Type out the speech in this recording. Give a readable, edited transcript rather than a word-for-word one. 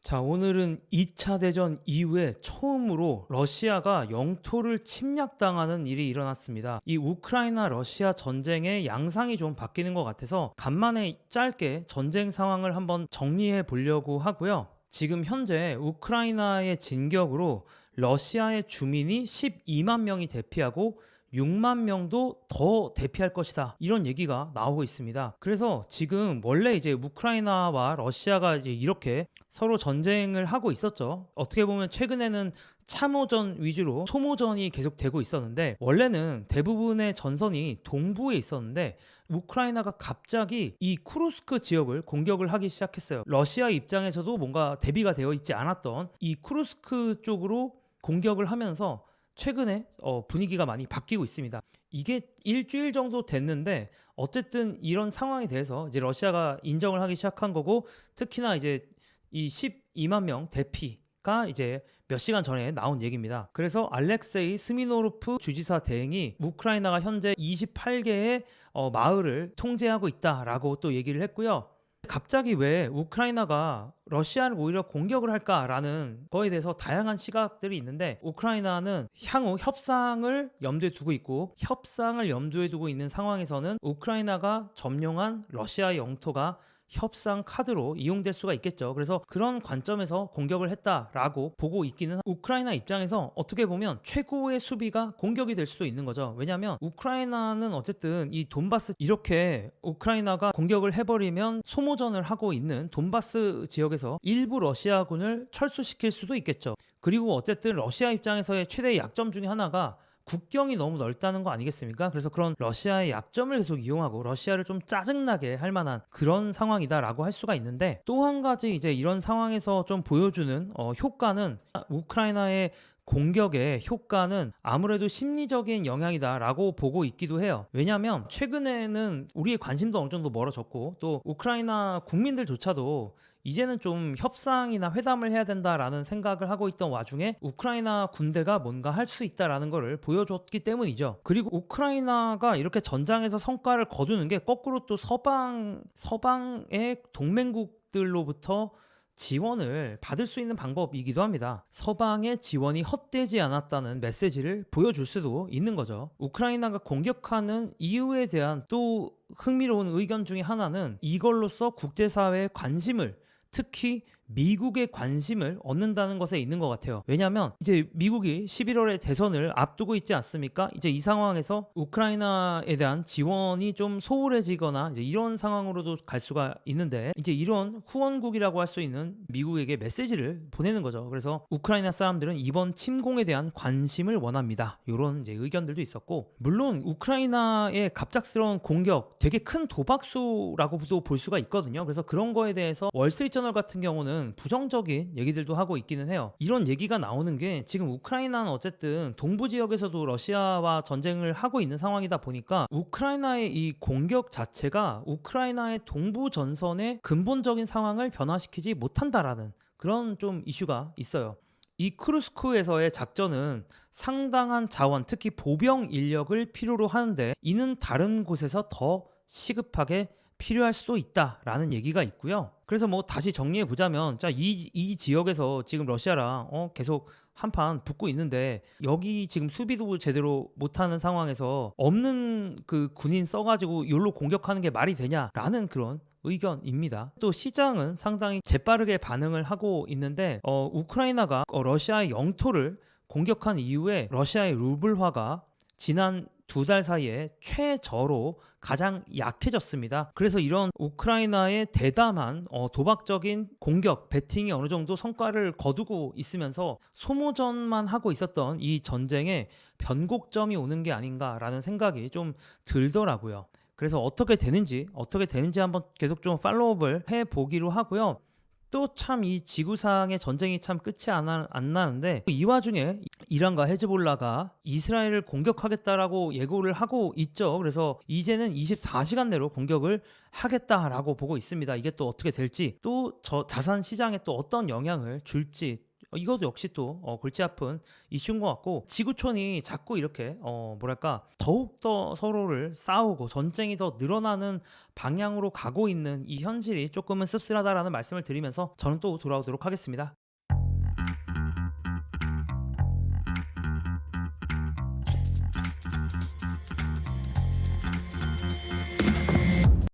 자, 오늘은 2차 대전 이후에 처음으로 러시아가 영토를 침략당하는 일이 일어났습니다. 이 우크라이나 러시아 전쟁의 양상이 좀 바뀌는 것 같아서 간만에 짧게 전쟁 상황을 한번 정리해 보려고 하고요. 지금 현재 우크라이나의 진격으로 러시아의 주민이 12만 명이 대피하고 6만 명도 더 대피할 것이다, 이런 얘기가 나오고 있습니다. 그래서 지금 원래 이제 우크라이나와 러시아가 이제 이렇게 서로 전쟁을 하고 있었죠. 어떻게 보면 최근에는 참호전 위주로 소모전이 계속되고 있었는데, 원래는 대부분의 전선이 동부에 있었는데 우크라이나가 갑자기 이 쿠르스크 지역을 공격을 하기 시작했어요. 러시아 입장에서도 뭔가 대비가 되어 있지 않았던 이 쿠르스크 쪽으로 공격을 하면서 최근에 분위기가 많이 바뀌고 있습니다. 이게 일주일 정도 됐는데 어쨌든 이런 상황에 대해서 이제 러시아가 인정을 하기 시작한 거고, 특히나 이제 이 12만 명 대피가 이제 몇 시간 전에 나온 얘기입니다. 그래서 알렉세이 스미노르프 주지사 대행이 우크라이나가 현재 28개의 마을을 통제하고 있다라고 또 얘기를 했고요. 갑자기 왜 우크라이나가 러시아를 오히려 공격을 할까라는 거에 대해서 다양한 시각들이 있는데, 우크라이나는 향후 협상을 염두에 두고 있고, 협상을 염두에 두고 있는 상황에서는 우크라이나가 점령한 러시아의 영토가 협상 카드로 이용될 수가 있겠죠. 그래서 그런 관점에서 공격을 했다라고 보고 있기는, 우크라이나 입장에서 어떻게 보면 최고의 수비가 공격이 될 수도 있는 거죠. 왜냐하면 우크라이나는 어쨌든 이 돈바스, 이렇게 우크라이나가 공격을 해버리면 소모전을 하고 있는 돈바스 지역에서 일부 러시아군을 철수시킬 수도 있겠죠. 그리고 어쨌든 러시아 입장에서의 최대의 약점 중에 하나가 국경이 너무 넓다는 거 아니겠습니까? 그래서 그런 러시아의 약점을 계속 이용하고 러시아를 좀 짜증나게 할 만한 그런 상황이다라고 할 수가 있는데, 또 한 가지 이제 이런 상황에서 좀 보여주는 효과는, 우크라이나의 공격의 효과는 아무래도 심리적인 영향이다라고 보고 있기도 해요. 왜냐하면 최근에는 우리의 관심도 어느 정도 멀어졌고, 또 우크라이나 국민들조차도 이제는 좀 협상이나 회담을 해야 된다라는 생각을 하고 있던 와중에 우크라이나 군대가 뭔가 할 수 있다라는 것을 보여줬기 때문이죠. 그리고 우크라이나가 이렇게 전장에서 성과를 거두는 게 거꾸로 또 서방의 동맹국들로부터 지원을 받을 수 있는 방법이기도 합니다. 서방의 지원이 헛되지 않았다는 메시지를 보여줄 수도 있는 거죠. 우크라이나가 공격하는 이유에 대한 또 흥미로운 의견 중에 하나는, 이걸로써 국제사회의 관심을, 특히 미국의 관심을 얻는다는 것에 있는 것 같아요. 왜냐하면 이제 미국이 11월에 대선을 앞두고 있지 않습니까? 이제 이 상황에서 우크라이나에 대한 지원이 좀 소홀해지거나 이제 이런 상황으로도 갈 수가 있는데, 이제 이런 후원국이라고 할 수 있는 미국에게 메시지를 보내는 거죠. 그래서 우크라이나 사람들은 이번 침공에 대한 관심을 원합니다, 이런 이제 의견들도 있었고, 물론 우크라이나의 갑작스러운 공격, 되게 큰 도박수라고도 볼 수가 있거든요. 그래서 그런 거에 대해서 월스트리트저널 같은 경우는 부정적인 얘기들도 하고 있기는 해요. 이런 얘기가 나오는 게, 지금 우크라이나는 어쨌든 동부 지역에서도 러시아와 전쟁을 하고 있는 상황이다 보니까 우크라이나의 이 공격 자체가 우크라이나의 동부 전선의 근본적인 상황을 변화시키지 못한다라는 그런 좀 이슈가 있어요. 이 크루스크에서의 작전은 상당한 자원, 특히 보병 인력을 필요로 하는데, 이는 다른 곳에서 더 시급하게 필요할 수도 있다라는 얘기가 있고요. 그래서 뭐 다시 정리해 보자면, 자, 이 지역에서 지금 러시아랑 계속 한판 붙고 있는데, 여기 지금 수비도 제대로 못하는 상황에서 없는 그 군인 써가지고 여기로 공격하는 게 말이 되냐라는 그런 의견입니다. 또 시장은 상당히 재빠르게 반응을 하고 있는데, 우크라이나가 러시아의 영토를 공격한 이후에 러시아의 루블화가 지난 2달 사이에 최저로 가장 약해졌습니다. 그래서 이런 우크라이나의 대담한 도박적인 공격, 배팅이 어느 정도 성과를 거두고 있으면서 소모전만 하고 있었던 이 전쟁에 변곡점이 오는 게 아닌가라는 생각이 좀 들더라고요. 그래서 어떻게 되는지 한번 계속 좀 팔로우업을 해보기로 하고요. 또 참 이 지구상의 전쟁이 참 끝이 안 나는데, 이 와중에 이란과 헤즈볼라가 이스라엘을 공격하겠다라고 예고를 하고 있죠. 그래서 이제는 24시간 내로 공격을 하겠다라고 보고 있습니다. 이게 또 어떻게 될지, 또 저 자산 시장에 또 어떤 영향을 줄지 이것도 역시 또 골치 아픈 이슈인 것 같고, 지구촌이 자꾸 이렇게 뭐랄까 더욱더 서로를 싸우고 전쟁이 더 늘어나는 방향으로 가고 있는 이 현실이 조금은 씁쓸하다라는 말씀을 드리면서 저는 또 돌아오도록 하겠습니다.